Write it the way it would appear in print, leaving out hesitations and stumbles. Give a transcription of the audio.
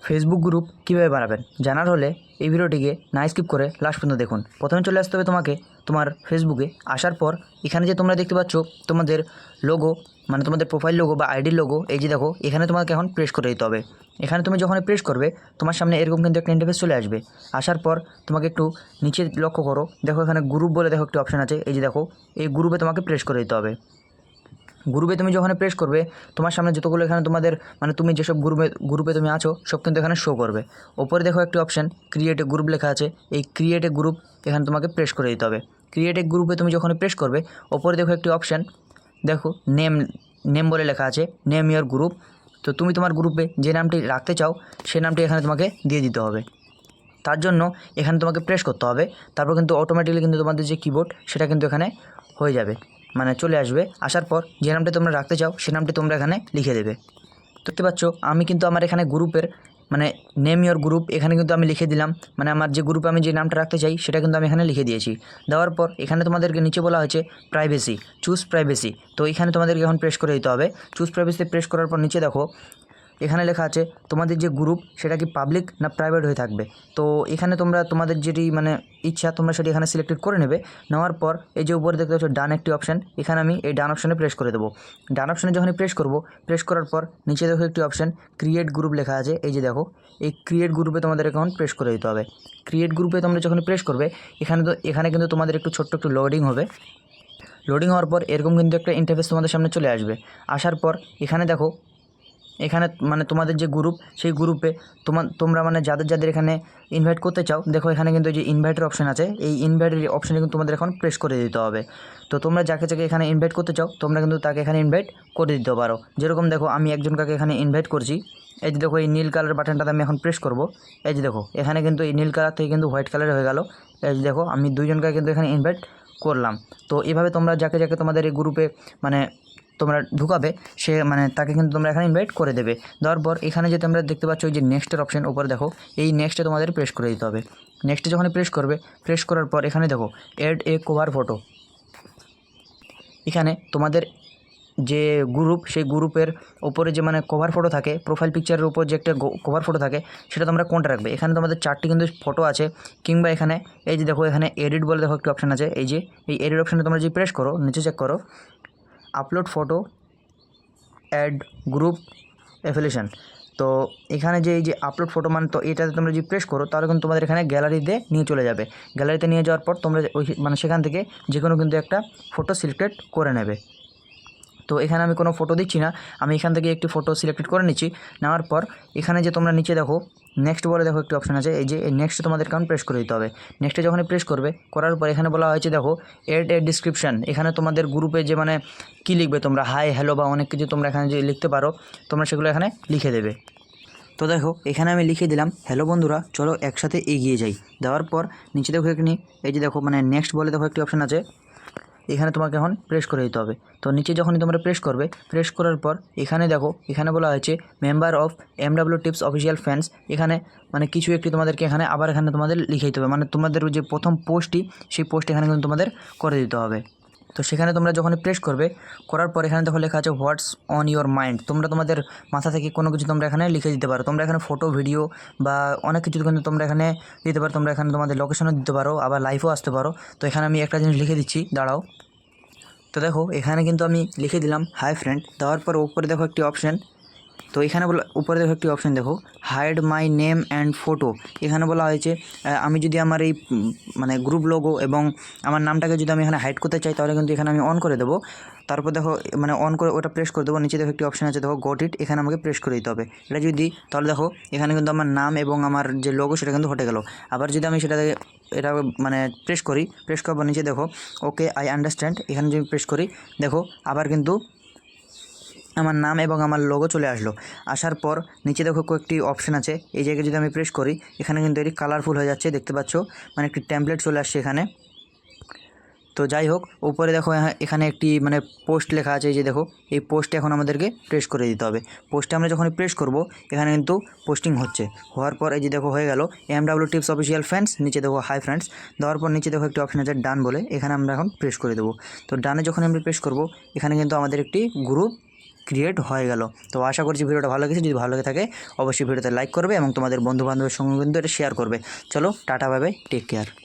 Facebook group কীভাবে বানাবেন জানার হলে এই ভিডিওটিকে না স্কিপ করে লাস্ট পর্যন্ত দেখুন। প্রথমে চলে আসতে হবে তোমাকে তোমার ফেসবুকে। আসার পর এখানে যে তোমরা দেখতে পাচ্ছ তোমাদের লোগো, মানে তোমাদের প্রোফাইল লোগো বা আইডির লোগো, এই যে দেখো এখানে তোমাকে এখন প্রেস করে দিতে হবে। এখানে তুমি যখন প্রেস করবে তোমার সামনে এরকম কিন্তু একটা ইন্টারফেস চলে আসবে। আসার পর তোমাকে একটু নিচে লক্ষ্য করো, দেখো এখানে গ্রুপ বলে দেখো একটি অপশান আছে, এই যে দেখো এই গ্রুপে তোমাকে প্রেস করে দিতে হবে। গ্রুপে তুমি যখন প্রেস করবে তোমার সামনে যতগুলো এখানে তোমাদের মানে তুমি যেসব গ্রুপে তুমি আছো সব কিন্তু এখানে শো করবে। ওপরে দেখো একটি অপশান ক্রিয়েট এ গ্রুপ লেখা আছে, এই ক্রিয়েট এ গ্রুপ এখানে তোমাকে প্রেস করে দিতে হবে। ক্রিয়েট এ গ্রুপে তুমি যখন প্রেস করবে ওপরে দেখো একটি অপশান, দেখো নেম নেম বলে লেখা আছে, নেম ইয়োর গ্রুপ। তো তুমি তোমার গ্রুপে যে নামটি রাখতে চাও সেই নামটি এখানে তোমাকে দিয়ে দিতে হবে। তার জন্য এখানে তোমাকে প্রেস করতে হবে, তারপর কিন্তু অটোমেটিক্যালি কিন্তু তোমাদের যে কিবোর্ড সেটা কিন্তু এখানে হয়ে যাবে, মানে চলে আসবে। আসার পর যে নামটি তোমরা রাখতে চাও সে নামটি তোমরা এখানে লিখে দেবে। দেখতে পাচ্ছ আমি কিন্তু আমার এখানে গ্রুপের মানে নেম ইয়োর গ্রুপ এখানে কিন্তু আমি লিখে দিলাম, মানে আমার যে গ্রুপে আমি যে নামটা রাখতে চাই সেটা কিন্তু আমি এখানে লিখে দিয়েছি। দেওয়ার পর এখানে তোমাদেরকে নিচে বলা হয়েছে প্রাইভেসি, চুজ প্রাইভেসি। তো এখানে তোমাদেরকে এখন প্রেস করে দিতে হবে। চুজ প্রাইভেসি প্রেস করার পর নিচে দেখো এখানে লেখা আছে তোমাদের যে গ্রুপ সেটা কি পাবলিক না প্রাইভেট হয়ে থাকবে। তো এখানে তোমরা তোমাদের যেটি মানে ইচ্ছা তোমরা সেটি এখানে সিলেক্টেড করে নেবে। নেওয়ার পর এই যে উপরে দেখতে পাচ্ছ ডান একটি অপশান, এখানে আমি এই ডান অপশানে প্রেস করে দেবো। ডান অপশানে যখন প্রেস করব, প্রেস করার পর নিচে দেখো একটি অপশান ক্রিয়েট গ্রুপ লেখা আছে, এই যে দেখো এই ক্রিয়েট গ্রুপে তোমাদের এখন প্রেস করে দিতে হবে। ক্রিয়েট গ্রুপে তোমরা যখন প্রেস করবে এখানে কিন্তু তোমাদের একটু ছোট্ট একটু লোডিং হবে। লোডিং হওয়ার পর এরকম কিন্তু একটা ইন্টারফেস তোমাদের সামনে চলে আসবে। আসার পর এখানে দেখো এখানে মানে তোমাদের যে গ্রুপ সেই গ্রুপে তোমরা মানে যাদের এখানে ইনভাইট করতে চাও, দেখো এখানে কিন্তু যে ইনভাইটের অপশান আছে, এই ইনভাইটের অপশানে কিন্তু তোমাদের এখন প্রেস করে দিতে হবে। তো তোমরা যাকে যাকে এখানে ইনভাইট করতে চাও তোমরা কিন্তু তাকে এখানে ইনভাইট করে দিতে পারো। যেরকম দেখো আমি একজনকে এখানে ইনভাইট করছি, এই যে দেখো এই নীল কালার বাটনটাতে আমি এখন প্রেস করব। এই যে দেখো এখানে কিন্তু এই নীল কালার থেকে কিন্তু হোয়াইট কালার হয়ে গেল। এই যে দেখো আমি দুইজনকে কিন্তু এখানে ইনভাইট করলাম। তো এভাবে তোমরা যাকে যাকে তোমাদের এই গ্রুপে মানে তোমরা ঢুকাবে সে মানে তাকে কিন্তু তোমরা এখানে ইনভাইট করে দেবে। দেওয়ার পর এখানে যে তোমরা দেখতে পাচ্ছ ওই যে নেক্সটের অপশান উপরে দেখো, এই নেক্সটে তোমাদের প্রেস করে দিতে হবে। নেক্সটে যখন প্রেস করবে, প্রেস করার পর এখানে দেখো অ্যাড এ কভার ফটো। এখানে তোমাদের যে গ্রুপ সেই গ্রুপের ওপরে যে মানে কভার ফটো থাকে, প্রোফাইল পিকচারের উপর যে একটা কভার ফটো থাকে সেটা তোমরা কোনটা রাখবে। এখানে তোমাদের 4টি কিন্তু ফটো আছে, কিংবা এখানে এই যে দেখো এখানে এডিট বলে দেখো একটি অপশান আছে, এই যে এই এডিট অপশানে তোমরা যদি প্রেস করো নিচে চেক করো upload photo add group affiliation. তো এখানে যে এই যে আপলোড ফটো মানে তো এটাতে তোমরা যদি প্রেস করো তাহলে কিন্তু তোমাদের এখানে গ্যালারিতে নিয়ে চলে যাবে। গ্যালারিতে নিয়ে যাওয়ার পর তোমরা ওই মানে সেখান থেকে যে কোনো কিন্তু একটা ফটো সিলেক্টেড করে নেবে। তো এখানে আমি কোনো ফটো দিচ্ছি না, আমি এখান থেকে একটি ফটো সিলেক্টেড করে নিচ্ছি। নেওয়ার পর এখানে যে তোমরা নিচে দেখো নেক্সট বলে দেখো একটি অপশান আছে, এই যে এই নেক্সটে তোমাদের কারণ প্রেস করে দিতে হবে। নেক্সটে যখন প্রেস করবে করার পর এখানে বলা হয়েছে দেখো এড এ ডিসক্রিপশান। এখানে তোমাদের গ্রুপে যে মানে কী লিখবে তোমরা, হাই হ্যালো বা অনেক কিছু তোমরা এখানে যে লিখতে পারো তোমরা সেগুলো এখানে লিখে দেবে। তো দেখো এখানে আমি লিখে দিলাম হ্যালো বন্ধুরা চলো একসাথে এগিয়ে যাই। দেওয়ার পর নিচে দেখো এখানে এই যে দেখো মানে নেক্সট বলে দেখো একটি অপশান আছে, এখানে তোমাকে এখন প্রেস করে দিতে হবে। তো নিচে যখনই তোমরা প্রেস করবে, প্রেস করার পর এখানে দেখো এখানে বলা হয়েছে member of MW tips official fans. এখানে মানে কিছু একটি তোমাদেরকে এখানে আবার এখানে তোমাদের লিখে দিতে হবে, মানে তোমাদের যে প্রথম পোস্টটি সেই পোস্ট এখানে কিন্তু তোমাদের করে দিতে হবে। তো সেখানে তোমরা যখন প্রেস করবে করার পর এখানে দেখো লেখা আছে হোয়াটস অন ইয়োর মাইন্ড। তোমরা তোমাদের মাথা থেকে কোনো কিছু তোমরা এখানে লিখে দিতে পারো। তোমরা এখানে ফটো ভিডিও বা অনেক কিছু কিন্তু তোমরা এখানে দিতে পারো। তোমরা এখানে তোমাদের লোকেশনও দিতে পারো, আবার লাইভও আসতে পারো। তো এখানে আমি একটা জিনিস লিখে দিচ্ছি, দাঁড়াও। তো দেখো এখানে কিন্তু আমি লিখে দিলাম হাই ফ্রেন্ড। দেওয়ার পর উপরে দেখো একটি অপশান, তো এখানে উপরে দেখো একটি অপশান দেখো hide my name and photo. এখানে বলা হয়েছে আমি যদি আমার এই মানে গ্রুপ লোগো এবং আমার নামটাকে যদি আমি এখানে হাইড করতে চাই তাহলে কিন্তু এখানে আমি অন করে দেবো। তারপর দেখো মানে অন করে ওটা প্রেস করে দেবো। নিচে দেখো একটি অপশান আছে দেখো গট ইট, এখানে আমাকে প্রেস করে দিতে হবে। এটা যদি দিই তাহলে দেখো এখানে কিন্তু আমার নাম এবং আমার যে লোগো সেটা কিন্তু হটে গেল। আবার যদি আমি এটা মানে প্রেস করি, প্রেস করার পর নিচে দেখো ওকে আই আন্ডারস্ট্যান্ড, এখানে যদি প্রেস করি দেখো আবার কিন্তু আমার নাম এবং আমার লোগো চলে আসলো। আসার পর নিচে দেখো কয়েকটি অপশান আছে, এই জায়গায় যদি আমি প্রেস করি এখানে কিন্তু এটি কালারফুল হয়ে যাচ্ছে, দেখতে পাচ্ছ মানে একটি টেমপ্লেট চলে আসছে এখানে। তো যাই হোক উপরে দেখো এখানে একটি মানে পোস্ট লেখা আছে, এই যে দেখো এই পোস্টে এখন আমাদেরকে প্রেস করে দিতে হবে। পোস্টে আমরা যখন প্রেস করব এখানে কিন্তু পোস্টিং হচ্ছে। হওয়ার পর এই যে দেখো হয়ে গেল MW টিপস অফিসিয়াল ফ্রেন্ডস, নিচে দেখো হাই ফ্রেন্ডস। দেওয়ার পর নিচে দেখো একটি অপশান আছে ডান বলে, এখানে আমরা এখন প্রেস করে দেবো। তো ডানে যখন আমরা প্রেস করব এখানে কিন্তু আমাদের একটি গ্রুপ ক্রিয়েট হয়ে গেল। তো আশা করছি ভিডিওটা ভালো লেগেছে, যদি ভালো লেগে থাকে অবশ্যই ভিডিওতে লাইক করবে এবং তোমাদের বন্ধুবান্ধবের সঙ্গে কিন্তু এটা শেয়ার করবে। চলো tata, bye bye, take care.